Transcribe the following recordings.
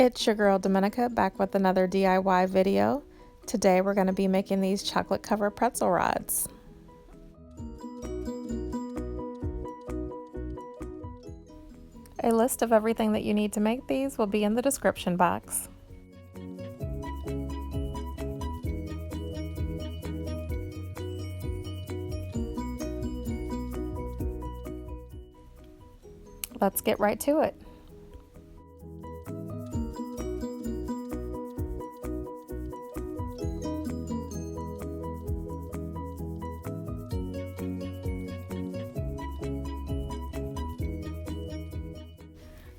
It's your girl Dominica back with another DIY video. Today we're going to be making these chocolate covered pretzel rods. A list of everything that you need to make these will be in the description box. Let's get right to it.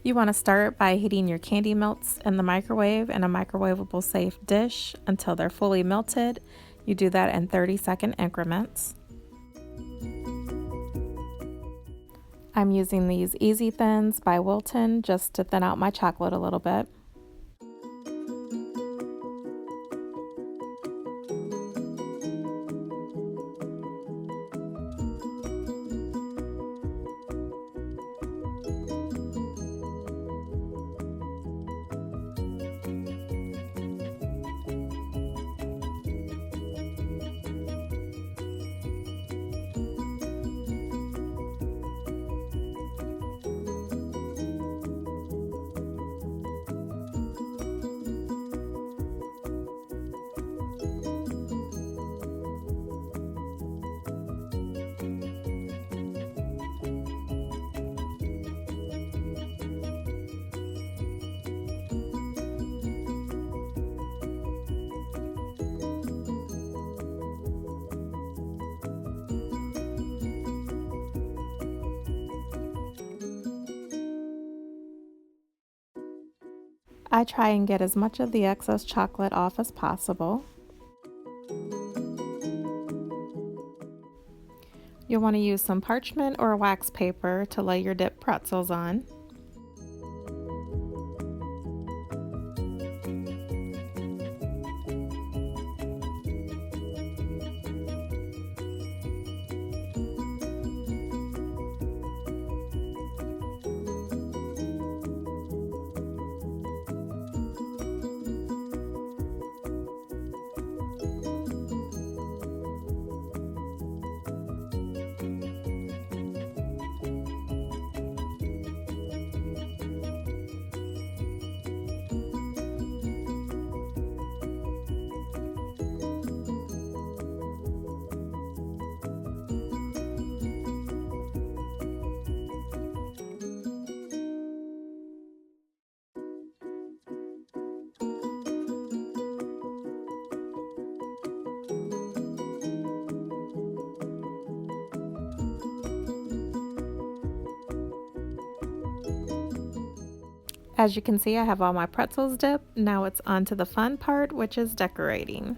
You want to start by heating your candy melts in the microwave in a microwaveable safe dish until they're fully melted. You do that in 30-second increments. I'm using these EZ Thins by Wilton just to thin out my chocolate a little bit. I try and get as much of the excess chocolate off as possible. You'll want to use some parchment or wax paper to lay your dipped pretzels on. As you can see, I have all my pretzels dipped. Now it's on to the fun part, which is decorating.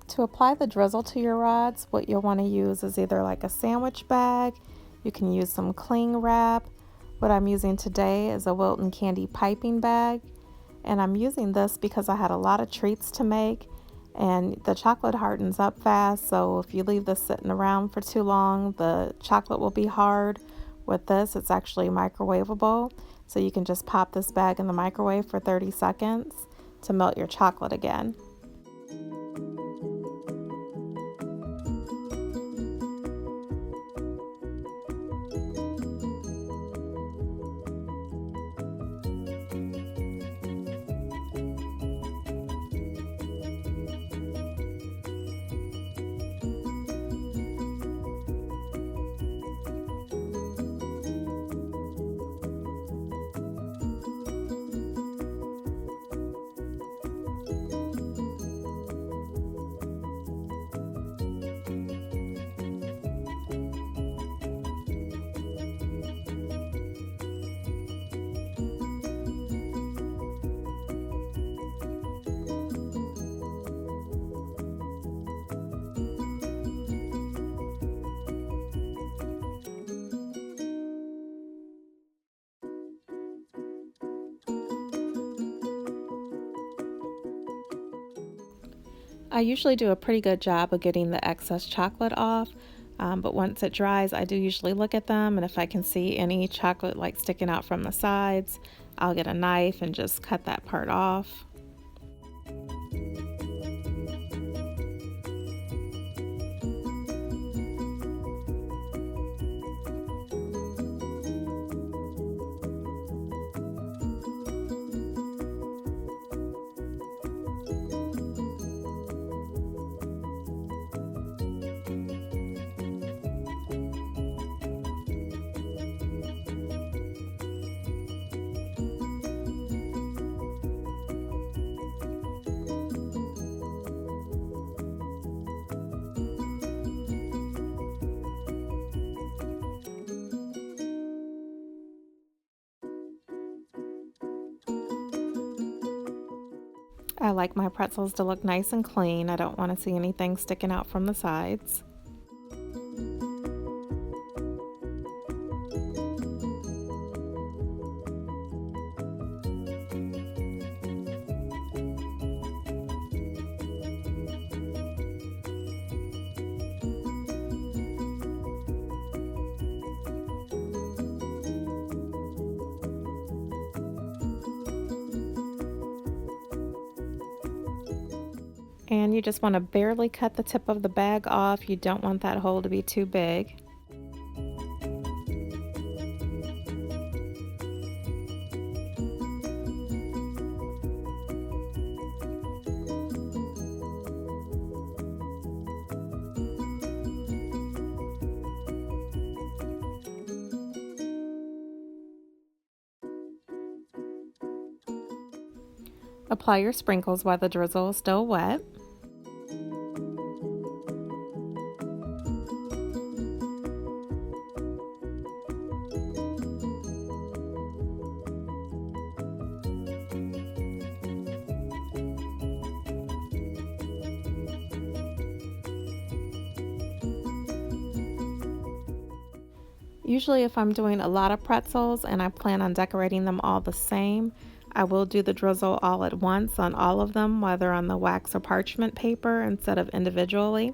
To apply the drizzle to your rods, what you'll want to use is either like a sandwich bag, you can use some cling wrap. What I'm using today is a Wilton candy piping bag, and I'm using this because I had a lot of treats to make and the chocolate hardens up fast, so if you leave this sitting around for too long, the chocolate will be hard. With this, it's actually microwaveable, so you can just pop this bag in the microwave for 30 seconds to melt your chocolate again. I usually do a pretty good job of getting the excess chocolate off, but once it dries, I do usually look at them, and if I can see any chocolate like sticking out from the sides, I'll get a knife and just cut that part off. I like my pretzels to look nice and clean. I don't want to see anything sticking out from the sides. And you just want to barely cut the tip of the bag off. You don't want that hole to be too big. Apply your sprinkles while the drizzle is still wet. Usually if I'm doing a lot of pretzels and I plan on decorating them all the same, I will do the drizzle all at once on all of them, whether on the wax or parchment paper instead of individually.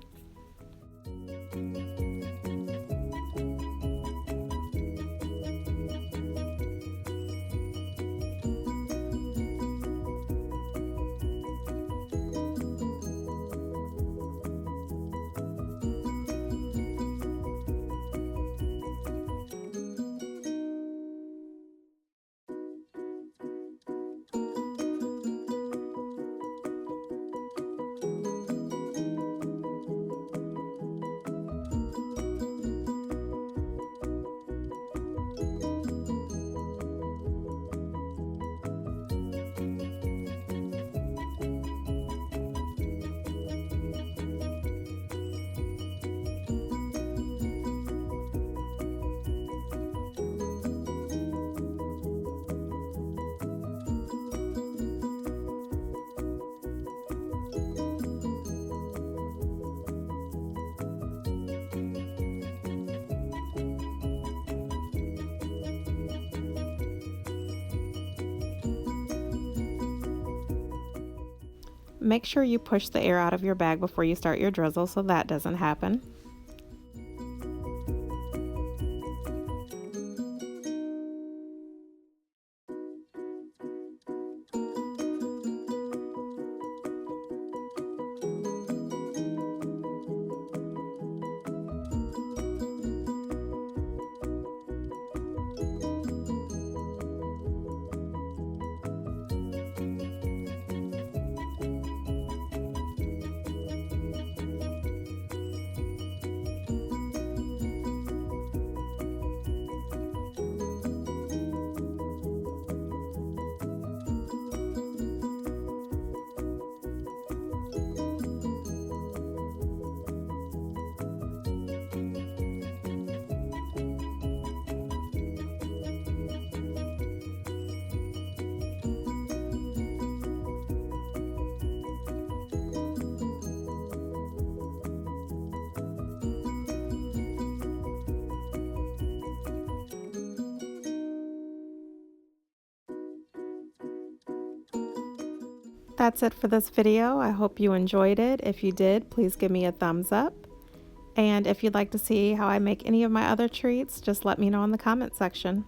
Make sure you push the air out of your bag before you start your drizzle so that doesn't happen. That's it for this video. I hope you enjoyed it. If you did, please give me a thumbs up. And if you'd like to see how I make any of my other treats, just let me know in the comment section.